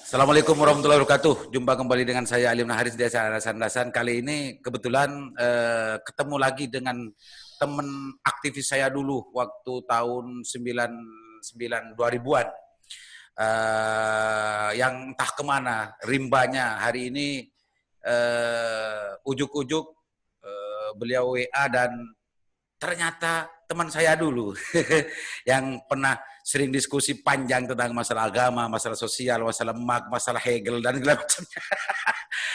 Assalamualaikum warahmatullahi wabarakatuh. Jumpa kembali dengan saya Alim Naharis Desa Rasan-Rasan. Kali ini kebetulan ketemu lagi dengan teman aktivis saya dulu waktu tahun 2000-an. Yang entah kemana rimbanya hari ini ujuk-ujuk beliau WA dan ternyata teman saya dulu yang pernah sering diskusi panjang tentang masalah agama, masalah sosial, masalah Marx, masalah Hegel dan segala macamnya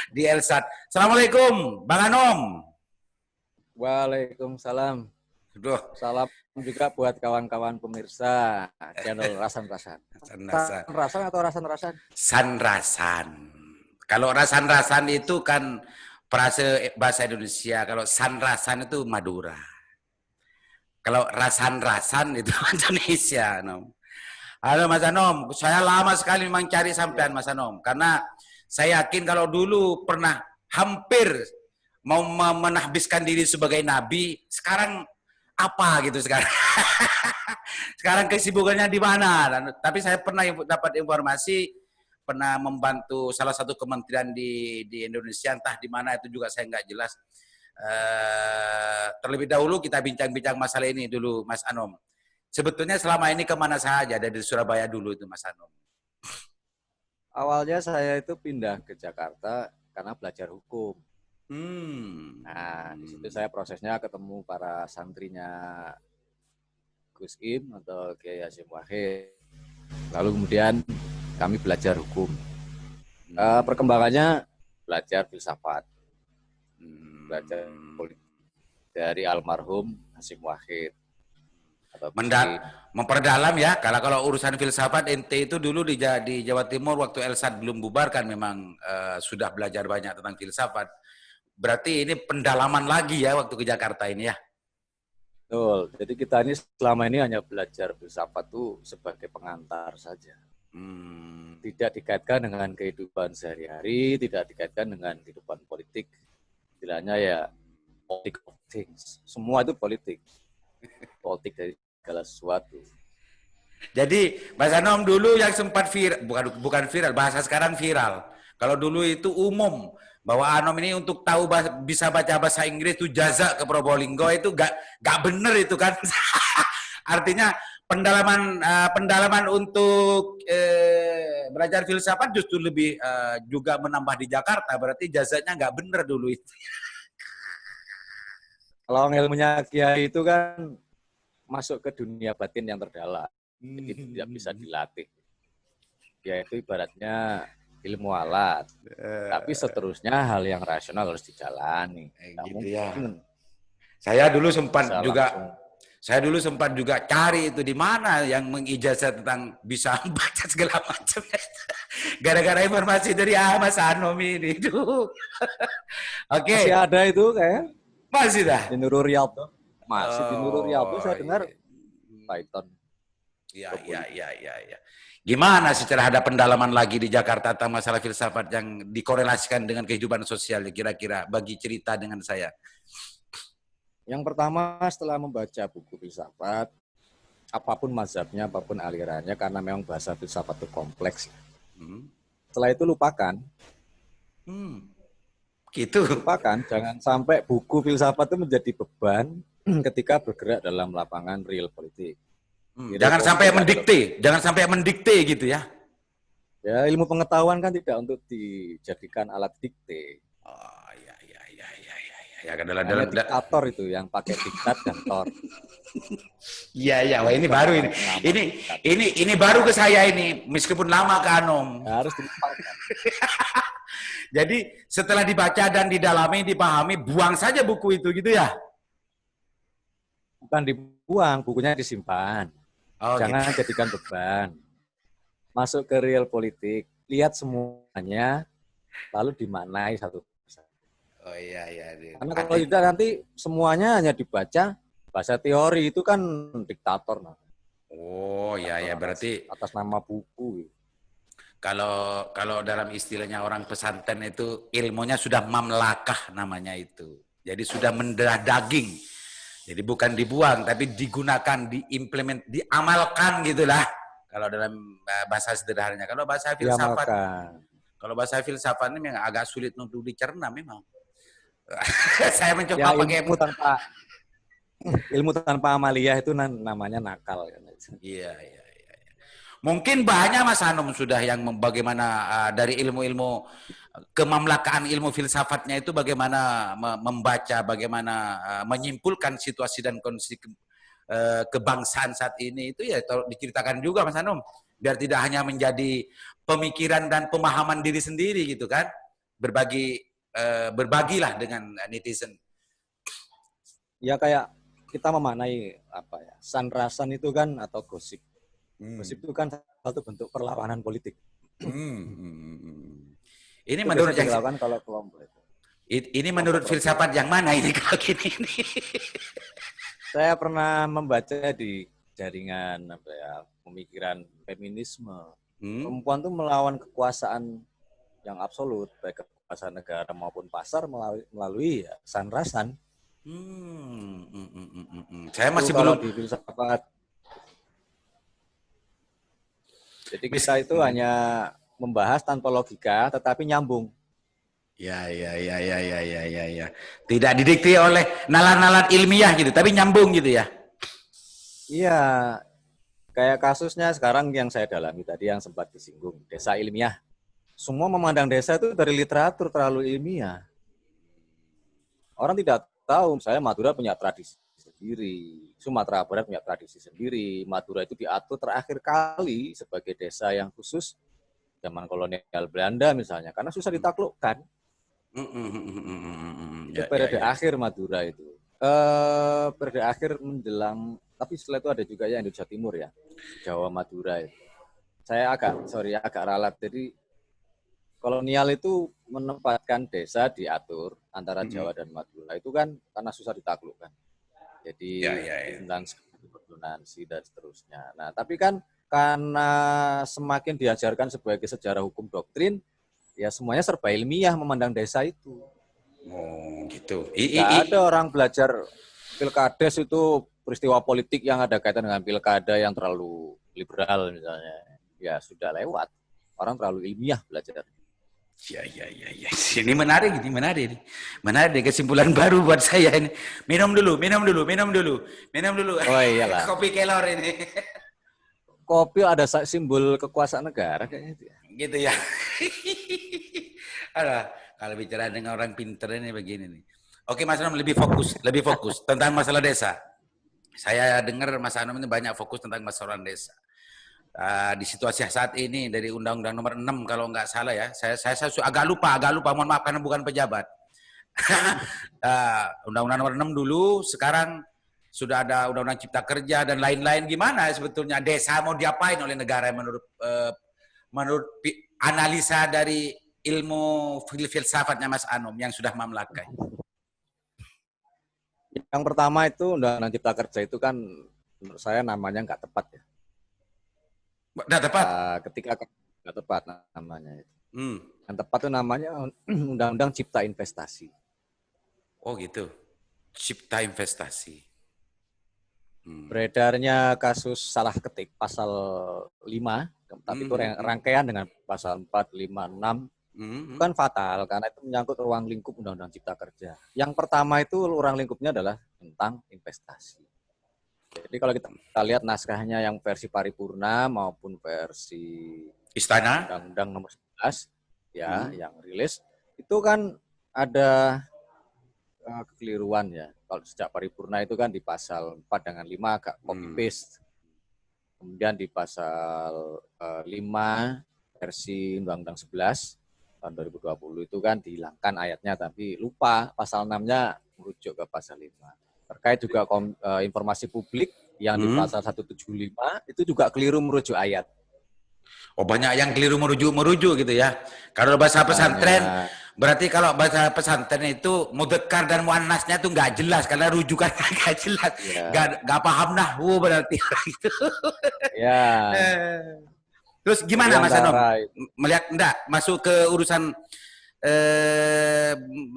di Elsat. Assalamualaikum, Bang Anom. Waalaikumsalam. Duh. Salam juga buat kawan-kawan pemirsa channel Rasan-Rasan. Rasan atau Rasan-Rasan? San-Rasan. Kalau Rasan-Rasan itu kan bahasa Indonesia, kalau San-Rasan itu Madura. Kalau rasan-rasan itu Indonesia, Nom. Halo Mas Anom, saya lama sekali memang cari sampean Mas Anom, karena saya yakin kalau dulu pernah hampir mau menahbiskan diri sebagai nabi, sekarang apa gitu sekarang? Sekarang kesibukannya di mana? Tapi saya pernah dapat informasi, pernah membantu salah satu kementerian di Indonesia, entah di mana itu juga saya nggak jelas. Terlebih dahulu kita bincang-bincang masalah ini dulu Mas Anom. Sebetulnya selama ini kemana saja dari Surabaya dulu itu Mas Anom? Awalnya saya itu pindah ke Jakarta karena belajar hukum. Nah, di situ saya prosesnya ketemu para santrinya Gus Im atau Kiai Hasyim Wahid. Lalu kemudian kami belajar hukum. Perkembangannya belajar filsafat. Belajar dari almarhum Hasyim Wahid. Memperdalam ya, kalau urusan filsafat ente itu dulu di Jawa Timur waktu Elsat belum bubarkan memang sudah belajar banyak tentang filsafat. Berarti ini pendalaman lagi ya waktu ke Jakarta ini ya. Betul. Jadi kita ini selama ini hanya belajar filsafat itu sebagai pengantar saja. Tidak dikaitkan dengan kehidupan sehari-hari, tidak dikaitkan dengan kehidupan politik. Istilahnya ya politik of things. Semua itu politik. Politik dari segala sesuatu. Jadi Mas Anom dulu yang sempat viral, bukan viral, bahasa sekarang viral. Kalau dulu itu umum bahwa Anom ini untuk tahu bisa baca bahasa Inggris itu jazak ke Probolinggo itu gak bener itu kan. Artinya pendalaman untuk belajar filsafat justru lebih juga menambah di Jakarta, berarti jazaknya nggak bener dulu itu. Kalau ilmunya Kiai itu kan masuk ke dunia batin yang terdalam, jadi tidak bisa dilatih. Kiai itu ibaratnya ilmu alat, tapi seterusnya hal yang rasional harus dijalani. Gitu ya. Saya dulu sempat juga cari itu di mana yang mengijazah tentang bisa baca segala macam. Gara-gara informasi dari Mas Anom ini. Oke. Masih ada itu kayak? Masih dah. Di Nurul Riyadh. Masih di Nurul Riyadh saya dengar Python. Iya. Gimana secara ada pendalaman lagi di Jakarta tentang masalah filsafat yang dikorelasikan dengan kehidupan sosial kira-kira bagi cerita dengan saya? Yang pertama setelah membaca buku filsafat, apapun mazhabnya, apapun alirannya, karena memang bahasa filsafat itu kompleks. Setelah itu lupakan. Gitu. Lupakan, jangan sampai buku filsafat itu menjadi beban ketika bergerak dalam lapangan real politik. Jangan sampai mendikte gitu ya. Ya, ilmu pengetahuan kan tidak untuk dijadikan alat dikte. Oh, iya. Ya, dalam diktator itu yang pakai diktat dan tor. Iya, wah ini baru ini. Ini baru ke saya ini, meskipun lama ke Anom. Ya, harus dilupakan. Jadi setelah dibaca dan didalami, dipahami, buang saja buku itu gitu ya? Bukan dibuang, bukunya disimpan. Jangan jadikan beban. Masuk ke real politik, lihat semuanya lalu dimaknai satu persatu. Oh iya iya. Karena kalau tidak nanti semuanya hanya dibaca bahasa teori, itu kan diktator. Oh iya ya, berarti atas nama buku. kalau dalam istilahnya orang pesantren itu ilmunya sudah mamlakah namanya itu. Jadi sudah mendarah daging. Jadi bukan dibuang tapi digunakan, diamalkan gitulah. Kalau dalam bahasa sederhananya. Kalau bahasa filsafat ini memang agak sulit untuk dicerna memang. Saya mencoba pakai ilmu tanpa amaliyah itu namanya nakal. Iya, iya, iya. Mungkin banyak Mas Hanum sudah yang bagaimana dari ilmu-ilmu kemamlakaan ilmu filsafatnya itu bagaimana membaca, bagaimana menyimpulkan situasi dan kondisi kebangsaan saat ini itu ya diceritakan juga Mas Hanum, biar tidak hanya menjadi pemikiran dan pemahaman diri sendiri gitu kan, berbagilah dengan netizen. Ya kayak kita memaknai apa ya, sanrasan itu kan atau gosip. Gosip itu kan satu bentuk perlawanan politik. Ini itu menurut yang dilakukan kalau kelompok itu. Ini menurut filsafat yang mana ini kalau gini ini? Saya pernah membaca di jaringan apa ya, pemikiran feminisme. Perempuan itu melawan kekuasaan yang absolut, baik kekuasaan negara maupun pasar melalui ya, sanrasan. Saya masih belum di filsafat. Jadi kita itu hanya membahas tanpa logika, tetapi nyambung. Ya. Tidak didikte oleh nalar-nalar ilmiah gitu, tapi nyambung gitu ya. Iya. Kayak kasusnya sekarang yang saya dalami tadi yang sempat disinggung, desa ilmiah. Semua memandang desa itu dari literatur terlalu ilmiah. Orang tidak tahu, misalnya Madura punya tradisi sendiri, Sumatera Barat punya tradisi sendiri. Madura itu diatur terakhir kali sebagai desa yang khusus zaman kolonial Belanda misalnya, karena susah ditaklukkan. Itu periode akhir Madura itu. Periode akhir menjelang, tapi setelah itu ada juga yang Indonesia Timur ya, Jawa Madura itu. Saya agak ralat. Jadi kolonial itu menempatkan desa diatur antara Jawa dan Madura itu kan karena susah ditaklukkan. Jadi tentang donasi dan seterusnya. Nah, tapi kan karena semakin diajarkan sebagai sejarah hukum doktrin, ya semuanya serba ilmiah memandang desa itu. Oh, gitu. Tidak ada orang belajar pilkades itu peristiwa politik yang ada kaitan dengan pilkada yang terlalu liberal misalnya. Ya sudah lewat. Orang terlalu ilmiah belajar. Ya. Ini menarik. Menarik kesimpulan baru buat saya ini. Minum dulu. Oh iyalah. Kopi kelor ini. Kopi ada simbol kekuasaan negara kayaknya itu ya. Gitu ya. Kalau bicara dengan orang pinter ini begini nih. Oke Mas Anum, lebih fokus tentang masalah desa. Saya dengar Mas Anum ini banyak fokus tentang masalah desa. Di situasi saat ini dari Undang-Undang Nomor 6 kalau nggak salah ya, saya agak lupa, mohon maaf karena bukan pejabat. Undang-Undang Nomor 6 dulu, sekarang sudah ada Undang-Undang Cipta Kerja dan lain-lain. Gimana sebetulnya desa mau diapain oleh negara menurut analisa dari ilmu filsafatnya Mas Anum yang sudah mamlakai? Yang pertama itu Undang-Undang Cipta Kerja itu kan menurut saya namanya nggak tepat ya. Nggak tepat? Ketika nggak tepat namanya itu. Yang tepat itu namanya Undang-Undang Cipta Investasi. Oh gitu, Cipta Investasi. Beredarnya kasus salah ketik pasal 5, tapi itu rangkaian dengan pasal 4, 5, 6. Itu kan fatal karena itu menyangkut ruang lingkup Undang-Undang Cipta Kerja. Yang pertama itu ruang lingkupnya adalah tentang investasi. Jadi kalau kita lihat naskahnya yang versi paripurna maupun versi Istana Undang-Undang Nomor 11 ya yang rilis itu kan ada kekeliruan ya. Kalau sejak paripurna itu kan di pasal 4 dengan 5 agak copy paste. Kemudian di pasal 5 versi Undang-Undang 11 tahun 2020 itu kan dihilangkan ayatnya, tapi lupa pasal 6-nya merujuk ke pasal 5. Terkait juga informasi publik yang di pasal 175 itu juga keliru merujuk ayat. Oh, banyak yang keliru merujuk gitu ya. Kalau bahasa pesantren, Banyak. berarti kalau bahasa pesantren itu mudzakkar dan muannasnya tuh nggak jelas karena rujukannya nggak jelas, Ya, nggak paham nahwu berarti gitu. ya. Terus Jadi gimana Mas Anom? antara Melihat enggak masuk ke urusan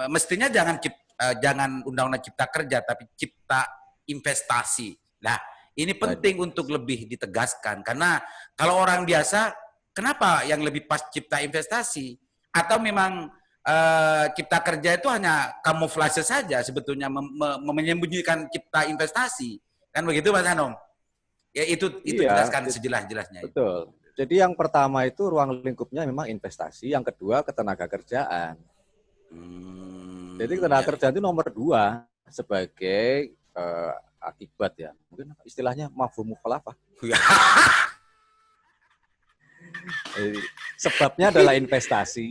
mestinya jangan undang-undang cipta kerja tapi cipta investasi. Nah, ini penting untuk lebih ditegaskan karena kalau orang biasa kenapa yang lebih pas cipta investasi atau memang cipta kerja itu hanya kamuflase saja sebetulnya menyembunyikan cipta investasi. Kan begitu Mas Anom? Ya itu iya, jelaskan sejelas-jelasnya itu. betul. Jadi yang pertama itu ruang lingkupnya memang investasi, yang kedua ketenaga kerjaan. Jadi ketenaga Ya. kerjaan itu nomor 2 sebagai akibat ya. Mungkin istilahnya mafhum mukhalafah. Sebabnya adalah investasi.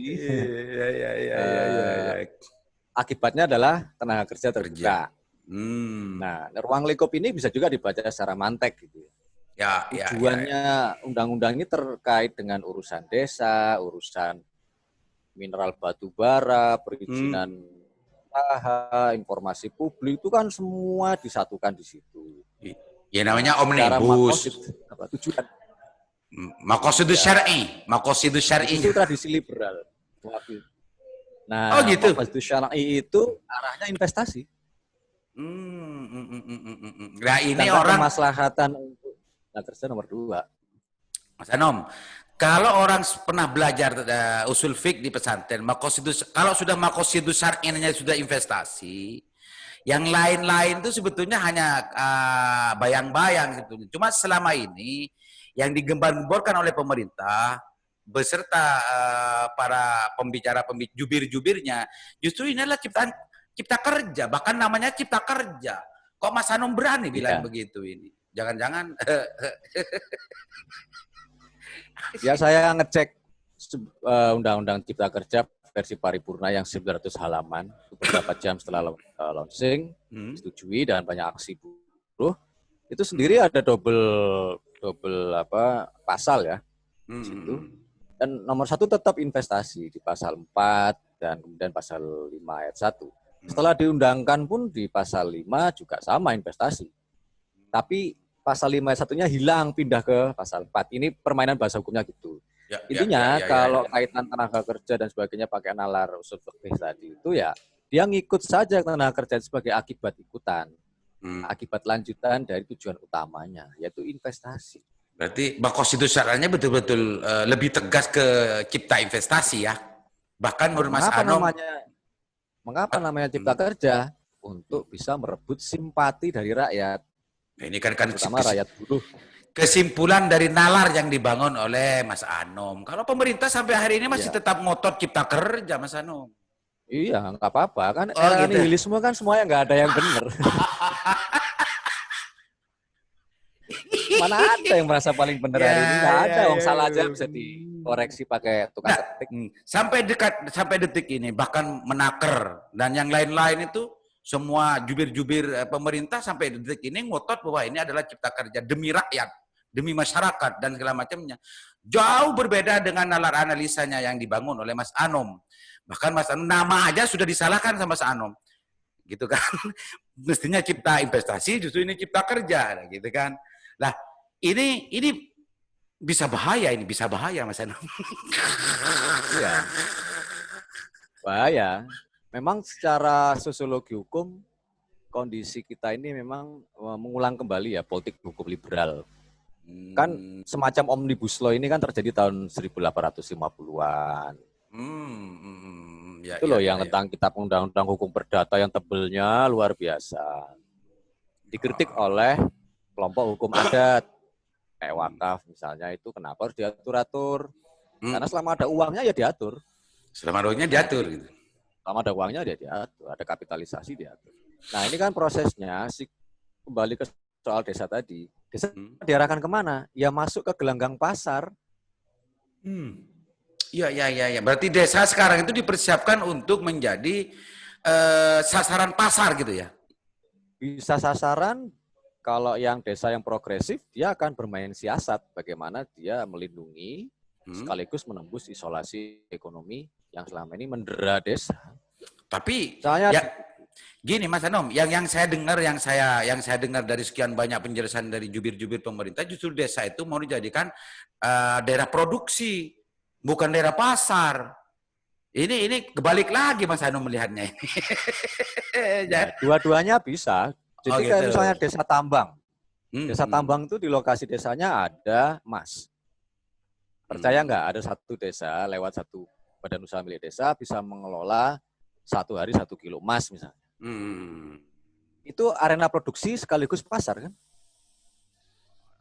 Akibatnya adalah tenaga kerja terbuka. Nah, ruang lingkup ini bisa juga dibaca secara mantek gitu. Tujuannya undang-undang ini terkait dengan urusan desa, urusan mineral batu bara, perizinan usaha, informasi publik itu kan semua disatukan di situ. Ya namanya omnibus. Tujuan Maqasidus syar'i, maqasidus syar'i. Itu tradisi liberal. Nah, gitu. maqasidus syar'i itu arahnya investasi. Nah, ini orang kemaslahatan untuk kerja nomor 2. Mas Anom, kalau orang pernah belajar usul fik di pesantren, kalau sudah maqasidus syar'inya sudah investasi, yang lain-lain itu sebetulnya hanya bayang-bayang gitu. Cuma selama ini yang digembar-gemborkan oleh pemerintah beserta para jubir-jubirnya, justru ini adalah cipta kerja, bahkan namanya cipta kerja. Kok Mas Anom berani bilang begitu ini? Jangan-jangan ya saya ngecek Undang-Undang Cipta Kerja versi paripurna yang 900 halaman beberapa jam setelah launching, disetujui dan banyak aksi buruh. Itu sendiri ada double pasal ya di situ. Dan nomor 1 tetap investasi di pasal 4 dan kemudian pasal 5 ayat 1. Setelah diundangkan pun di pasal 5 juga sama investasi. Tapi pasal 5 ayat 1-nya hilang, pindah ke pasal 4. Ini permainan bahasa hukumnya gitu. Intinya kalau kaitan tenaga kerja dan sebagainya pakai nalar usul fikih tadi itu ya dia ngikut saja tenaga kerja sebagai akibat ikutan. Akibat lanjutan dari tujuan utamanya yaitu investasi. Berarti maqasidus syar'inya betul-betul lebih tegas ke cipta investasi ya. Bahkan menurut Mas Anom mengapa namanya cipta kerja? Untuk bisa merebut simpati dari rakyat. Ini kan terutama rakyat buruh. Kesimpulan dari nalar yang dibangun oleh Mas Anom. Kalau pemerintah sampai hari ini masih tetap ngotot cipta kerja, Mas Anom. Iya, nggak apa-apa. Kan era nihilisme kan semuanya nggak ada yang benar. Mana ada yang merasa paling benar hari ini? Nggak ada. Yang salah aja bisa dikoreksi pakai tukang ketik. Sampai detik ini, bahkan menaker dan yang lain-lain itu, semua jubir-jubir pemerintah sampai detik ini ngotot bahwa ini adalah cipta kerja demi rakyat, demi masyarakat dan segala macamnya. Jauh berbeda dengan nalar analisanya yang dibangun oleh Mas Anom. Bahkan Mas Anom nama aja sudah disalahkan sama Mas Anom. Gitu kan. Mestinya cipta investasi, justru ini cipta kerja gitu kan. Lah, ini bisa bahaya Mas Anom. Iya. Bahaya. Memang secara sosiologi hukum, kondisi kita ini memang mengulang kembali ya politik hukum liberal. Kan semacam Omnibus Law ini kan terjadi tahun 1850-an. Itu loh yang tentang kitab undang-undang hukum perdata yang tebelnya luar biasa. Dikritik oleh kelompok hukum adat. Kayak wakaf misalnya itu kenapa harus diatur-atur? Karena selama ada uangnya ya diatur. Selama ada uangnya diatur gitu. Selama ada uangnya dia diatur, ada kapitalisasi diatur. Nah ini kan prosesnya, kembali ke soal desa tadi. Desa diarahkan kemana? Ya masuk ke gelanggang pasar. Iya. Berarti desa sekarang itu dipersiapkan untuk menjadi sasaran pasar gitu ya? Bisa sasaran, kalau yang desa yang progresif, dia akan bermain siasat. Bagaimana dia melindungi sekaligus menembus isolasi ekonomi yang selama ini mendera desa. Tapi Soalnya ya gini Mas Anom, yang saya dengar dari sekian banyak penjelasan dari jubir-jubir pemerintah, justru desa itu mau dijadikan daerah produksi, bukan daerah pasar. Ini kebalik lagi Mas Anom melihatnya ini. ya, dua-duanya bisa. Oh Jadi kayak gitu. misalnya desa tambang. Desa Hmm. tambang itu di lokasi desanya ada emas. Percaya nggak ada satu desa lewat satu badan usaha milik desa bisa mengelola 1 hari 1 kilo emas misalnya. Hmm. Itu arena produksi sekaligus pasar kan?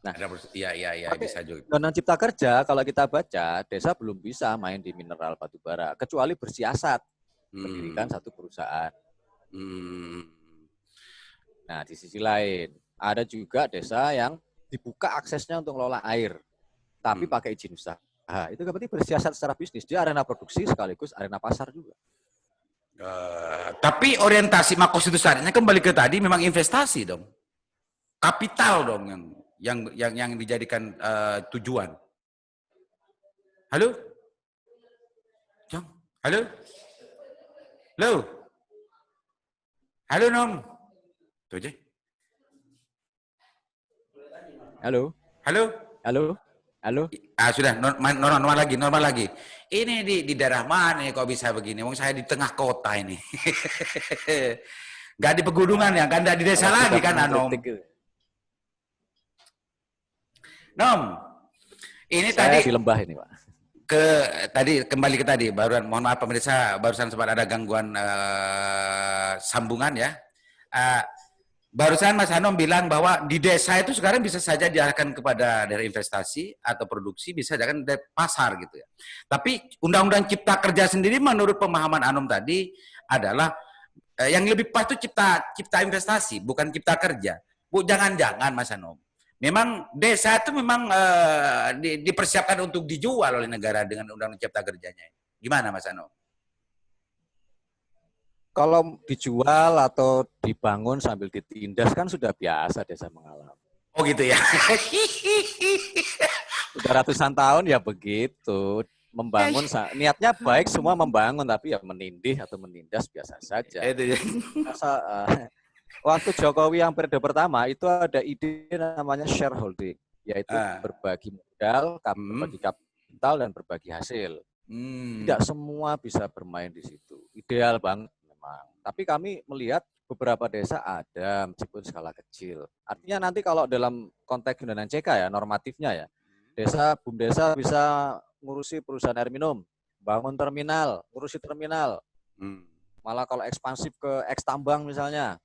Nah, Iya, bisa juga. Undang-Undang Cipta Kerja kalau kita baca, desa belum bisa main di mineral batu bara kecuali bersiasat mendirikan satu perusahaan. Nah, di sisi lain ada juga desa yang dibuka aksesnya untuk mengelola air, tapi pakai izin usaha. Itu berarti bersiasat secara bisnis. Dia arena produksi sekaligus arena pasar juga. Tapi orientasi Makos itu saatnya kembali ke tadi memang investasi dong, kapital dong yang dijadikan tujuan. Halo, Jong, halo, halo Nom, tuh aja. Halo, Halo. halo, halo. Sudah normal lagi. Ini di daerah mana kok bisa begini? Wong saya di tengah kota ini. Gak di pegunungan ya, kan di desa Kalau lagi sudah kan Anom. mengkritik, Nom, ini saya tadi di lembah ini, Pak. kembali ke tadi, mohon maaf pemirsa, barusan sempat ada gangguan sambungan ya. Barusan Mas Hanom bilang bahwa di desa itu sekarang bisa saja diarahkan kepada daerah investasi atau produksi, bisa diarahkan dari pasar gitu ya. Tapi Undang-Undang Cipta Kerja sendiri menurut pemahaman Hanom tadi adalah yang lebih pas itu cipta investasi, bukan cipta kerja. Bu, jangan-jangan Mas Hanom, memang desa itu memang dipersiapkan untuk dijual oleh negara dengan Undang-Undang Cipta Kerjanya. Gimana Mas Hanom? Kalau dijual atau dibangun sambil ditindas kan sudah biasa desa mengalami. Oh gitu ya. Sudah ratusan tahun ya begitu. Membangun, niatnya baik semua membangun, tapi ya menindih atau menindas biasa saja. Waktu Jokowi yang periode pertama itu ada ide namanya shareholding, yaitu berbagi modal, berbagi kapital, dan berbagi hasil. Tidak semua bisa bermain di situ. Ideal banget. Tapi kami melihat beberapa desa ada meskipun skala kecil. Artinya nanti kalau dalam konteks Undang-Undang CK ya, normatifnya ya, BUM desa bisa ngurusi perusahaan air minum, bangun terminal, ngurusi terminal. Malah kalau ekspansif ke eks tambang misalnya,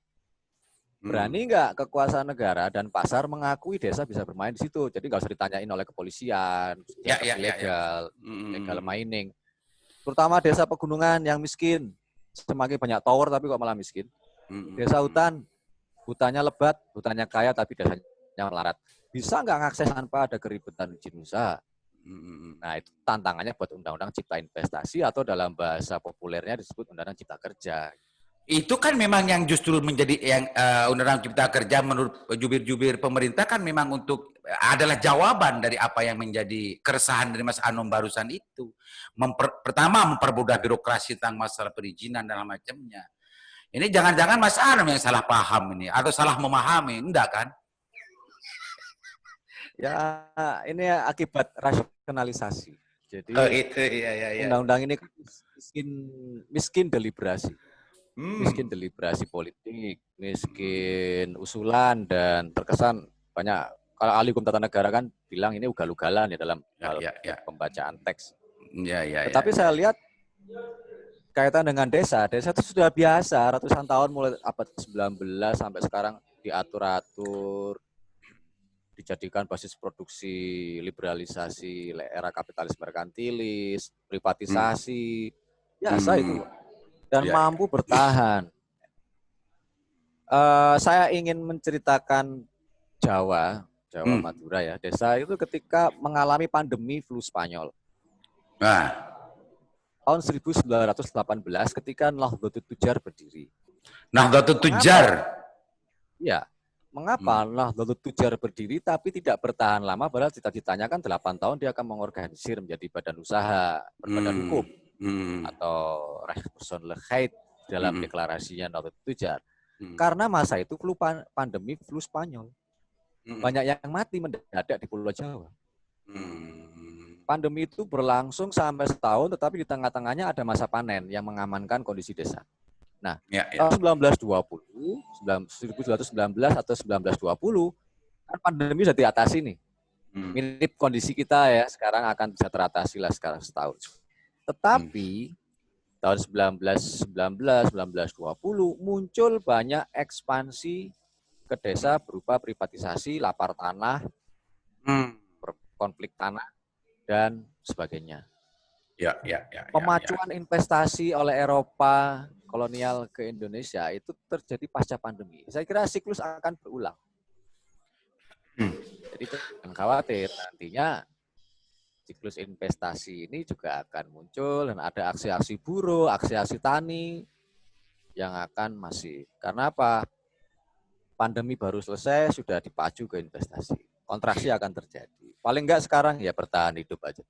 berani nggak kekuasaan negara dan pasar mengakui desa bisa bermain di situ. Jadi nggak usah ditanyain oleh kepolisian, ilegal, legal mining. Terutama desa pegunungan yang miskin. Semakin banyak tower tapi kok malah miskin. Desa hutan, hutannya lebat, hutannya kaya tapi desanya melarat. Bisa nggak ngakses tanpa ada keributan izin usaha? Nah itu tantangannya buat Undang-Undang Cipta Investasi atau dalam bahasa populernya disebut Undang-Undang Cipta Kerja. Itu kan memang yang justru menjadi yang Undang-Undang Cipta Kerja menurut jubir-jubir pemerintah kan memang untuk adalah jawaban dari apa yang menjadi keresahan dari Mas Anom barusan itu. Pertama mempermudah birokrasi tentang masalah perizinan dan macamnya. Ini jangan-jangan Mas Anom yang salah paham ini atau salah memahami, enggak kan? Ya ini akibat rasionalisasi. Jadi itu undang-undang ini miskin deliberasi. Miskin deliberasi politik, miskin usulan, dan terkesan banyak, kalau ahli hukum tata negara kan bilang ini ugal-ugalan ya dalam pembacaan teks. Tetapi saya lihat kaitan dengan desa itu sudah biasa, ratusan tahun mulai abad 19 sampai sekarang diatur-atur, dijadikan basis produksi, liberalisasi, era kapitalisme merkantilis, privatisasi, biasa itu. Dan mampu bertahan. Saya ingin menceritakan Jawa Madura ya. Desa itu ketika mengalami pandemi flu Spanyol. Tahun 1918 ketika Nahdlatul Tujar berdiri. Nahdlatul Tujar? Iya. Mengapa Nahdlatul Tujar berdiri tapi tidak bertahan lama, padahal cita-citanya kan 8 tahun dia akan mengorganisir menjadi badan usaha, berbadan hukum, atau Rechtspersoonlijkheid dalam deklarasinya Nahdlatul Tujar. Karena masa itu pandemi flu Spanyol. Banyak yang mati mendadak di Pulau Jawa. Pandemi itu berlangsung sampai setahun, tetapi di tengah-tengahnya ada masa panen yang mengamankan kondisi desa. Nah, tahun 1919 atau 1920, kan pandemi sudah diatasi nih. Mirip kondisi kita ya, sekarang akan bisa teratasi lah sekarang setahun. Tetapi tahun 1919, 1920 muncul banyak ekspansi ke desa berupa privatisasi, lapar tanah, konflik tanah, dan sebagainya. Pemacuan investasi oleh Eropa kolonial ke Indonesia itu terjadi pasca pandemi. Saya kira siklus akan berulang. Jadi jangan khawatir, nantinya siklus investasi ini juga akan muncul dan ada aksi-aksi buruh, aksi-aksi tani yang akan masif. Karena apa? Pandemi baru selesai, sudah dipacu ke investasi. Kontraksi akan terjadi. Paling enggak sekarang ya bertahan hidup aja.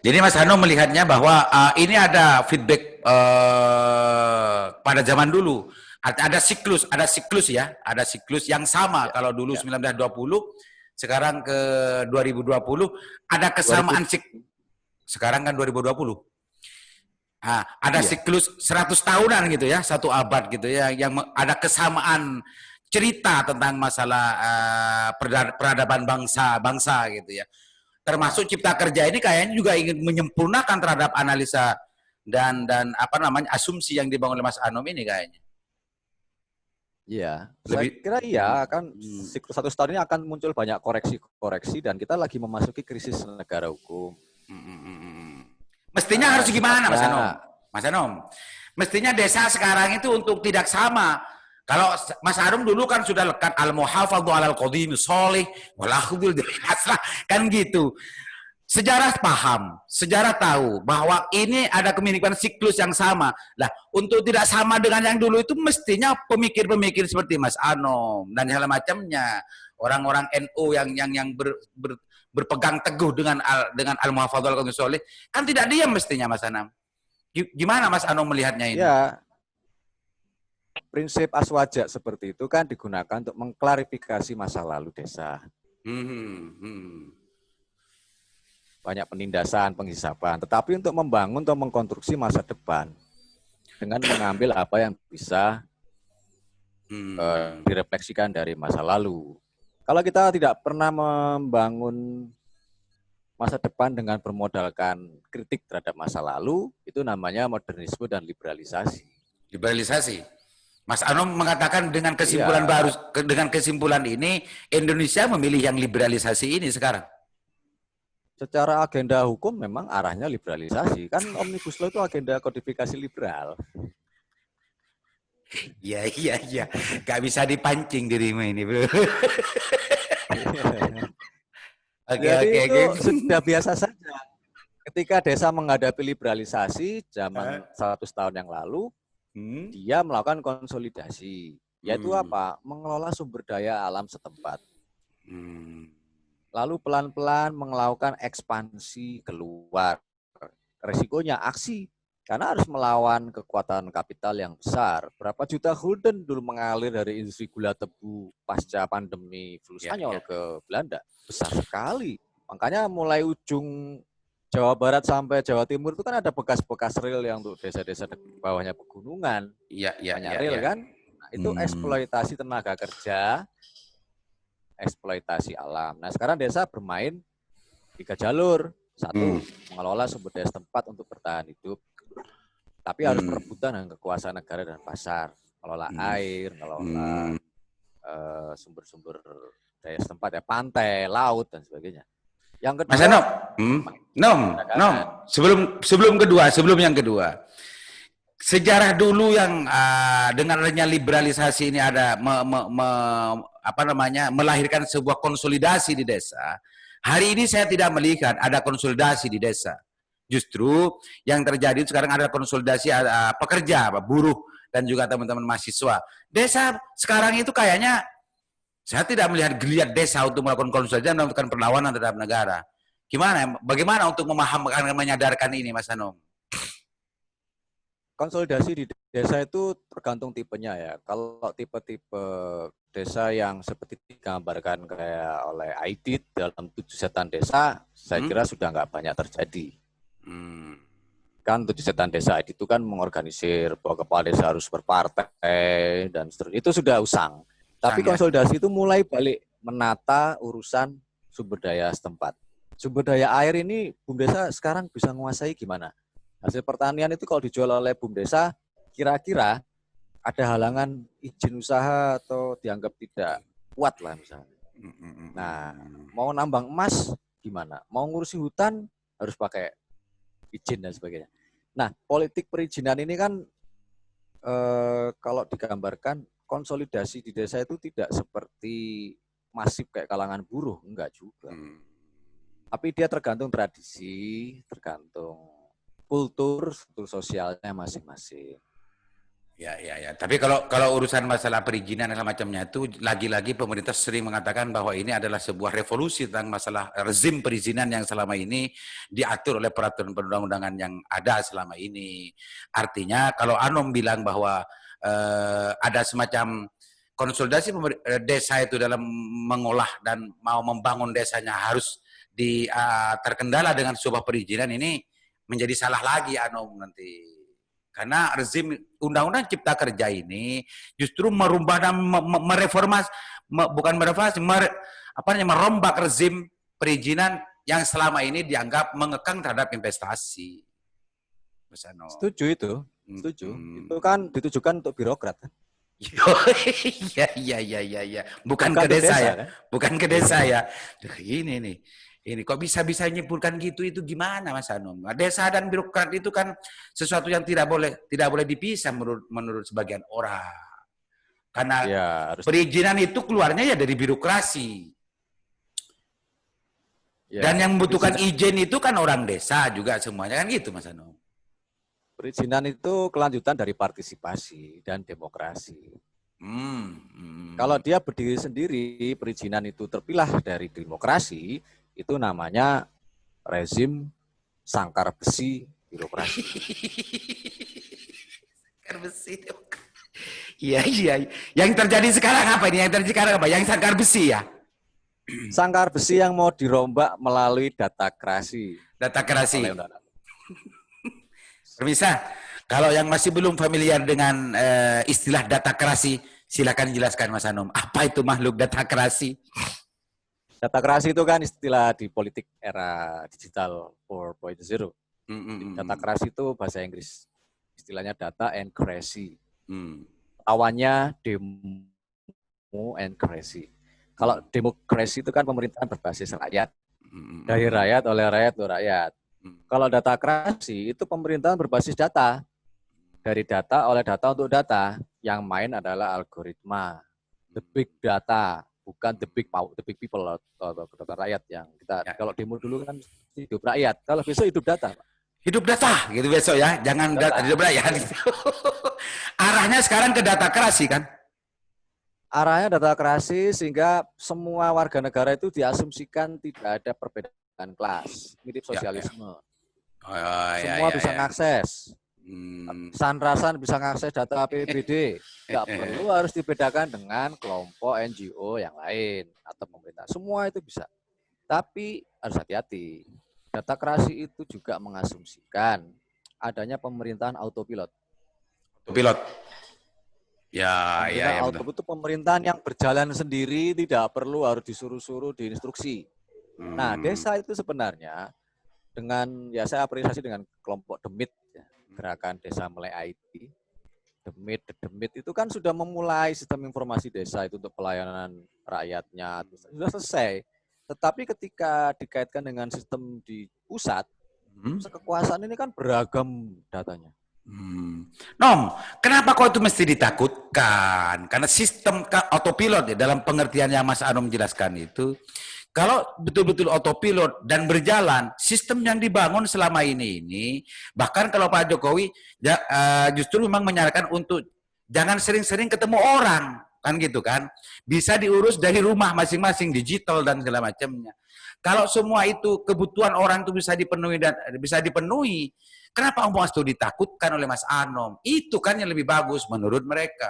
Jadi Mas Hano melihatnya bahwa ini ada feedback pada zaman dulu. Ada siklus ya, ada siklus yang sama. Kalau dulu 1920, sekarang ke 2020 ada kesamaan sekarang kan 2020. Ada siklus 100 tahunan gitu ya, 1 abad gitu ya, yang ada kesamaan cerita tentang masalah peradaban bangsa gitu ya. Termasuk Cipta Kerja ini kayaknya juga ingin menyempurnakan terhadap analisa dan asumsi yang dibangun oleh Mas Anom ini kayaknya. Iya, saya kira iya, akan siklus 100 tahun ini akan muncul banyak koreksi-koreksi dan kita lagi memasuki krisis negara hukum. Mestinya harus gimana Mas Anom? Mas Anom, mestinya desa sekarang itu untuk tidak sama. Kalau Mas Arum dulu kan sudah lekat al-muhafadhu alal qadim sholih walakhudul aslah kan gitu. Sejarah paham, sejarah tahu bahwa ini ada kemiripan siklus yang sama. Lah, untuk tidak sama dengan yang dulu itu mestinya pemikir-pemikir seperti Mas Anom dan segala macamnya, orang-orang NU yang berpegang teguh dengan al-muhafadhu alal qadim sholih kan tidak diam mestinya Mas Anom. Gimana Mas Anom melihatnya ini? Ya. Prinsip aswaja seperti itu kan digunakan untuk mengklarifikasi masa lalu desa. Banyak penindasan, penghisapan. Tetapi untuk membangun atau mengkonstruksi masa depan dengan mengambil apa yang bisa direfleksikan dari masa lalu. Kalau kita tidak pernah membangun masa depan dengan bermodalkan kritik terhadap masa lalu, itu namanya modernisme dan liberalisasi. Liberalisasi. Mas Anom mengatakan dengan kesimpulan baru, dengan kesimpulan ini Indonesia memilih yang liberalisasi ini sekarang. Secara agenda hukum memang arahnya liberalisasi. Kan Omnibus Law itu agenda kodifikasi liberal. Iya. Gak bisa dipancing dirimu ini, bro. Oke. Sudah biasa saja. Ketika desa menghadapi liberalisasi zaman 100 tahun yang lalu, dia melakukan konsolidasi, yaitu apa? Mengelola sumber daya alam setempat. Lalu pelan-pelan melakukan ekspansi keluar. Resikonya aksi, karena harus melawan kekuatan kapital yang besar. Berapa juta gulden dulu mengalir dari industri gula tebu pasca pandemi flu Spanyol ke Belanda. Besar sekali. Makanya mulai ujung Jawa Barat sampai Jawa Timur itu kan ada bekas-bekas rel yang untuk desa-desa di bawahnya pegunungan. Banyak rel kan. Nah, itu eksploitasi tenaga kerja, eksploitasi alam. Nah, sekarang desa bermain 3 jalur. 1, mengelola sumber daya setempat untuk bertahan hidup. Tapi harus perebutan dengan kekuasaan negara dan pasar. Mengelola air, mengelola sumber-sumber daya setempat, ya pantai, laut, dan sebagainya. Yang kedua, Mas Nom, sebelum yang kedua, sejarah dulu yang dengan adanya liberalisasi ini ada melahirkan sebuah konsolidasi di desa. Hari ini saya tidak melihat ada konsolidasi di desa. Justru yang terjadi sekarang ada konsolidasi pekerja, buruh, dan juga teman-teman mahasiswa. Desa sekarang itu kayaknya Saya tidak melihat geliat desa untuk melakukan konsolidasi dan melakukan perlawanan terhadap negara. Gimana? Bagaimana untuk memahamkan dan menyadarkan ini, Mas Anom? Konsolidasi di desa itu tergantung tipenya ya. Kalau tipe-tipe desa yang seperti digambarkan kayak oleh Aidit dalam 7 setan desa, saya kira sudah nggak banyak terjadi. Kan 7 setan desa itu kan mengorganisir bahwa kepala desa harus berpartai dan seterusnya. Itu sudah usang. Tapi konsolidasi itu mulai balik menata urusan sumber daya setempat. Sumber daya air ini BUM Desa sekarang bisa menguasai gimana? Hasil pertanian itu kalau dijual oleh BUM Desa, kira-kira ada halangan izin usaha atau dianggap tidak kuat lah misalnya. Nah, mau nambang emas gimana? Mau ngurusi hutan harus pakai izin dan sebagainya. Nah, politik perizinan ini kan kalau digambarkan konsolidasi di desa itu tidak seperti masif kayak kalangan buruh, enggak juga. Tapi dia tergantung tradisi, tergantung kultur sosialnya masing-masing. Ya. Tapi kalau urusan masalah perizinan dan macamnya itu, lagi-lagi pemerintah sering mengatakan bahwa ini adalah sebuah revolusi tentang masalah rezim perizinan yang selama ini diatur oleh peraturan perundang-undangan yang ada selama ini. Artinya kalau Anom bilang bahwa ada semacam konsolidasi desa itu dalam mengolah dan mau membangun desanya harus terkendala dengan sebuah perizinan, ini menjadi salah lagi Anom nanti. Karena rezim Undang-Undang Cipta Kerja ini justru merubah dan mereformasi, merombak rezim perizinan yang selama ini dianggap mengekang terhadap investasi. Setuju itu, setuju. Itu kan ditujukan untuk birokrat. Iya. Bukan ke desa ya. Kan? Bukan ke desa ya. Ini nih. Ini kok bisa nyimpulkan gitu, itu gimana Mas Anom? Desa dan birokrat itu kan sesuatu yang tidak boleh dipisah menurut sebagian orang. Karena ya, perizinan itu keluarnya ya dari birokrasi. Ya, dan yang membutuhkan izin itu kan orang desa juga semuanya kan gitu Mas Anom. Perizinan itu kelanjutan dari partisipasi dan demokrasi. Kalau dia berdiri sendiri, perizinan itu terpilah dari demokrasi, itu namanya rezim sangkar besi birokrasi. Sangkar besi. Iya. Yang terjadi sekarang apa ini? Yang terjadi sekarang apa? Yang sangkar besi ya? Sangkar besi yang mau dirombak melalui datakrasi. Datakrasi. Pemirsa, kalau yang masih belum familiar dengan istilah datakrasi, silakan jelaskan Mas Anom. Apa itu makhluk datakrasi? Datakrasi itu kan istilah di politik era digital 4.0. Datakrasi itu bahasa Inggris. Istilahnya data and crazy. Lawannya demo and crazy. Kalau demokrasi itu kan pemerintahan berbasis rakyat. Dari rakyat, oleh rakyat, untuk rakyat. Kalau datakrasi itu pemerintahan berbasis data. Dari data, oleh data, untuk data. Yang main adalah algoritma. The big data. Bukan the big people atau kedokteran rakyat yang kita kalau demo dulu kan hidup rakyat. Kalau besok hidup data, Pak. Hidup data gitu besok ya. Jangan hidup rakyat. Arahnya sekarang ke datakrasi kan? Arahnya datakrasi sehingga semua warga negara itu diasumsikan tidak ada perbedaan kelas, mirip sosialisme. Semua bisa mengakses. Sanrasan bisa mengakses data APBD. Tidak perlu harus dibedakan dengan kelompok NGO yang lain atau pemerintah. Semua itu bisa. Tapi harus hati-hati. Datakrasi itu juga mengasumsikan adanya pemerintahan autopilot. Autopilot. Ya. Autopilot itu pemerintahan yang berjalan sendiri, tidak perlu harus disuruh-suruh, diinstruksi. Nah, desa itu sebenarnya dengan, ya saya apresiasi dengan kelompok Demit, ya. Gerakan Desa Melek IT, Demit itu kan sudah memulai sistem informasi desa itu untuk pelayanan rakyatnya, sudah selesai. Tetapi ketika dikaitkan dengan sistem di pusat, kekuasaan ini kan beragam datanya. Nom, kenapa kok itu mesti ditakutkan? Karena sistem autopilot ya, dalam pengertian yang Mas Anom jelaskan itu, kalau betul-betul autopilot dan berjalan, sistem yang dibangun selama ini bahkan kalau Pak Jokowi justru memang menyarankan untuk jangan sering-sering ketemu orang. kan gitu kan. Bisa diurus dari rumah masing-masing, digital dan segala macamnya. Kalau semua itu kebutuhan orang itu bisa dipenuhi dan bisa dipenuhi, kenapa Om Boas itu ditakutkan oleh Mas Anom? Itu kan yang lebih bagus menurut mereka.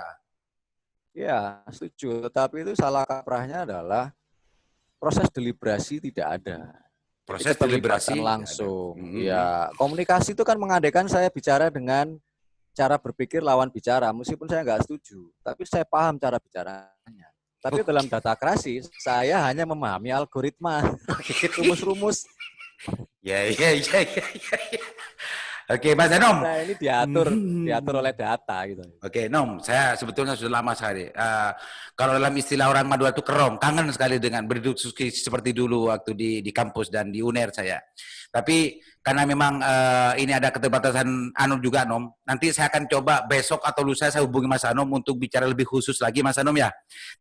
Ya, setuju. Tetapi itu salah kaprahnya adalah proses deliberasi tidak ada. Proses itu deliberasi langsung. Ya, komunikasi itu kan mengadakan saya bicara dengan cara berpikir lawan bicara, meskipun saya nggak setuju, tapi saya paham cara bicaranya. Tapi dalam datakrasi, saya hanya memahami algoritma, rumus-rumus. Ya. Oke, Mas Anom. Nah, ini diatur oleh data gitu. Oke, Nom, saya sebetulnya sudah lama sekali. Kalau dalam istilah orang Madura itu kerong, kangen sekali dengan berdiskusi seperti dulu waktu di kampus dan di UNER saya. Tapi karena memang ini ada keterbatasan Anom juga, Nom. Nanti saya akan coba besok atau lusa saya hubungi Mas Anom untuk bicara lebih khusus lagi, Mas Anom ya.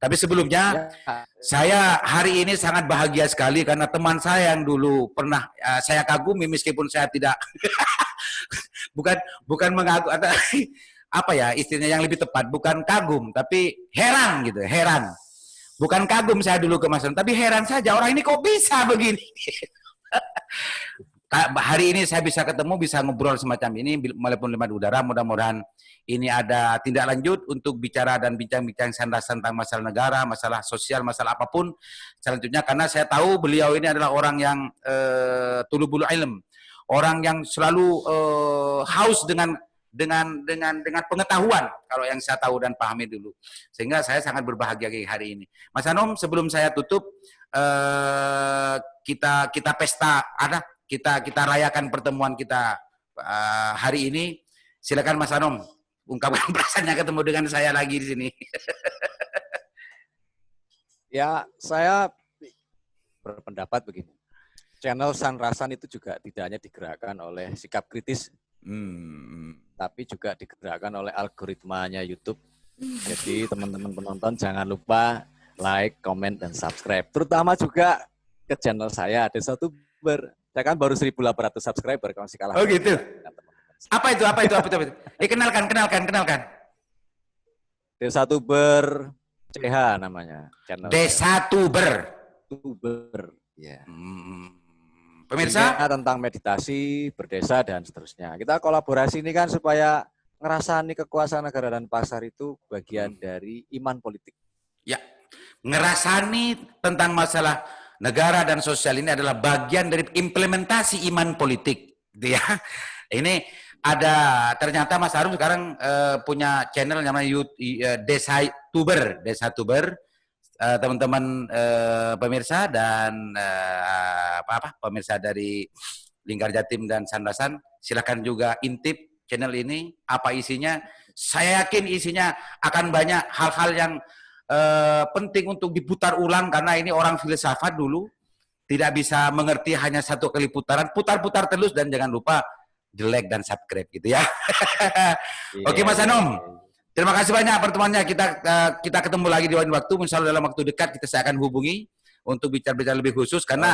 Tapi sebelumnya, saya hari ini sangat bahagia sekali karena teman saya yang dulu pernah saya kagumi meskipun saya tidak bukan mengagum atau apa ya istilahnya yang lebih tepat, bukan kagum tapi heran gitu, heran. Bukan kagum saya dulu ke Mas Anom, tapi heran saja orang ini kok bisa begini. Hari ini saya bisa ketemu, bisa ngobrol semacam ini walaupun lewat udara. Mudah-mudahan ini ada tindak lanjut untuk bicara dan bincang-bincang sandasan tentang masalah negara, masalah sosial, masalah apapun selanjutnya. Karena saya tahu beliau ini adalah orang yang tulubul ilm, orang yang selalu haus dengan pengetahuan, kalau yang saya tahu dan pahami dulu. Sehingga saya sangat berbahagia hari ini. Mas Anom, sebelum saya tutup, kita pesta, kita rayakan pertemuan kita hari ini. Silakan Mas Anom, ungkapkan perasaannya ketemu dengan saya lagi di sini. Ya, saya berpendapat begini. Channel Sanrasan itu juga tidak hanya digerakkan oleh sikap kritis, tapi juga digerakkan oleh algoritmanya YouTube. Jadi teman-teman penonton jangan lupa like, comment, dan subscribe. Terutama juga ke channel saya, Desa Tuber. Saya kan baru 1.800 subscriber, kalau masih kalah. Oh gitu? Apa itu? Kenalkan. Desa Tuber CH namanya. Channel Desa Tuber. Ya. Pemirsa? Tentang meditasi, berdesa, dan seterusnya. Kita kolaborasi ini kan supaya ngerasani kekuasaan negara dan pasar itu bagian dari iman politik. Ya, ngerasani tentang masalah negara dan sosial ini adalah bagian dari implementasi iman politik. Ya, ini ada ternyata Mas Harum sekarang punya channel namanya Desa Tuber. Teman-teman pemirsa dan pemirsa dari Lingkar Jatim dan Sandasan, silakan juga intip channel ini. Apa isinya? Saya yakin isinya akan banyak hal-hal yang penting untuk diputar ulang, karena ini orang filsafat dulu tidak bisa mengerti hanya satu kali putaran, putar-putar terus, dan jangan lupa like dan subscribe gitu ya. Oke Mas Anom, terima kasih banyak pertemuannya. Kita ketemu lagi di lain waktu, insya Allah dalam waktu dekat saya akan hubungi untuk bicara-bicara lebih khusus, karena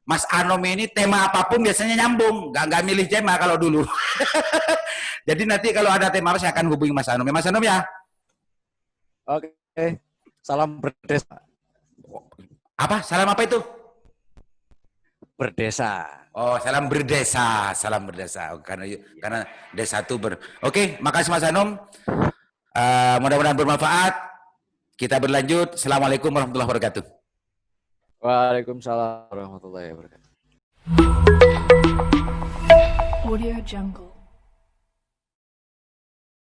Mas Anom ini tema apapun biasanya nyambung, nggak milih tema kalau dulu. Jadi nanti kalau ada tema saya akan hubungi Mas Anom. Mas Anom ya. Oke. Salam berdesa. Apa? Salam apa itu? Berdesa. Oh, salam berdesa. Oh, karena Desa Tuber. Oke, makasih Mas Anom. Mudah-mudahan bermanfaat. Kita berlanjut. Assalamualaikum warahmatullahi wabarakatuh. Waalaikumsalam warahmatullahi wabarakatuh. Audio Jungle.